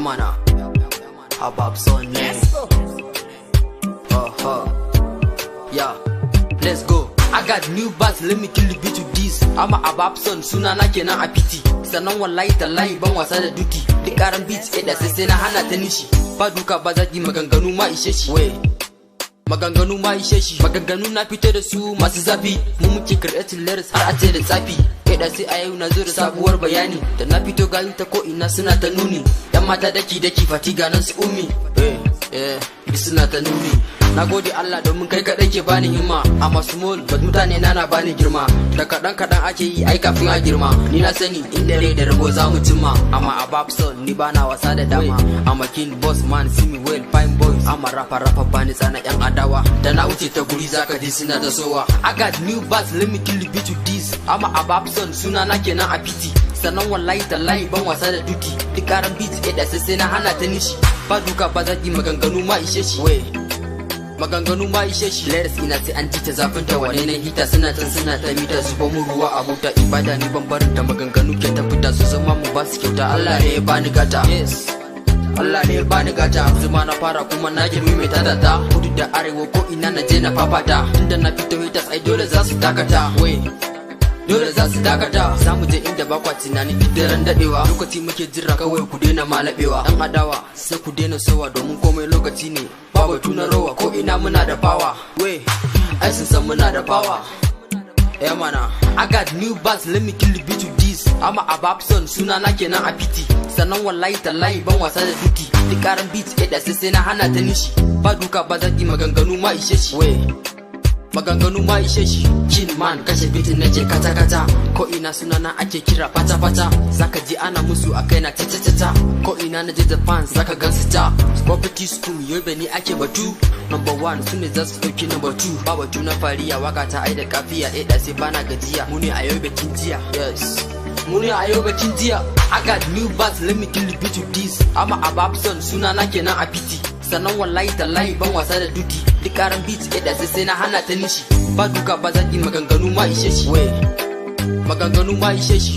mana Ababson ne. Yeah, let's go. I got new bars, let me kill the beat with this. I'm a Ababson, suna na kenan a piti. Sannan wallahi tallahi ban wasa da duty. Duk karan beats da sai na hana ta nishi. Ba duka ba zaki maganganu ma ishe shi. Maganganu ma ishe shi. Maganganu na fito da su masu zafi. Mu muke creating lyrics har a ce da tsafi. Da sai a yau na zo da sabuwar bayani. Da na fito gayu ta ko ina suna ta nuni. Yan mata daki fatiga nan su umi. Suna ta nuni. Na gode Allah domin kai kaɗai ke bani himma. Amma small but mutane na bani girma. Da kaɗan ake yi ai kafin a girma. Ni na sani inda rai da rabo za mu cimma. Amma Ababson ni bana wasa da dama. I'm a king boss man, see me well, fine boys. Amma rapper bani tsana yan adawa. Da na wuce ta guri zaka ji suna ta sowa. I got new bars, let me kill the beat with this. Amma Ababson suna na kenan a piti. Sannan wallahi tallahi ban wasa da duty. Duk karan beat da sai na hana ta nishi. Ba duka ba zaki maganganu ma ishe shi. Maganganu ma ishe shi. Lyrics ina sai an ji ta zafin ta wane na hita suna ta mita su mu ruwa a buta ibada ni ban barin ta maganganu ke ta fita su zama mu ba su kyauta. Allah ne ya bani gata. Yes, Allah ne ya bani gata. Zuma na fara kuma na girmi mai tatata. Kudu da arewa ko ina na je na fafata. Tunda na fito hitas ai dole za su dakata. Dole za su dakata. Za mu je inda ba kwa tunani duk daren dadewa. Lokaci muke jira kawai ku daina malabewa. Dan adawa sai ku daina sowa domin komai lokaci ne. Ba batu na rowa ko ina muna da power. Ai sun san muna da power. Yeah mana, I got new bars, let me kill the beat with this. I'm a Ababson, suna na kenan a piti. Sannan wallahi tallahi ban wasa da duty. Duk karan beat da sai na hana ta nishi. Ba duka ba zaki maganganu ma ishe shi. Maganganu ma ishe shi. Kin man kashe bitin nace kata ko ina suna na ake kira fata zaka ji ana musu akai na tata ko ina na je da fans zaka gansu ta. Property school yobe ni ake batu. Number 1 sune za su dauki number 2. Ba batu na fariya waka ta ai da kafiya da sai bana gajiya. Mu ne a yobe kin jiya. Yes, mu ne a yobe kin jiya. I got new bars, let me kill the beat with this. I'm a Ababson, suna na kenan a piti. Sannan wallahi tallahi ban wasa da duty. Duk karan beat da sai na hana ta nishi. Ba duka ba zaki maganganu ma ishe shi. Maganganu ma ishe shi.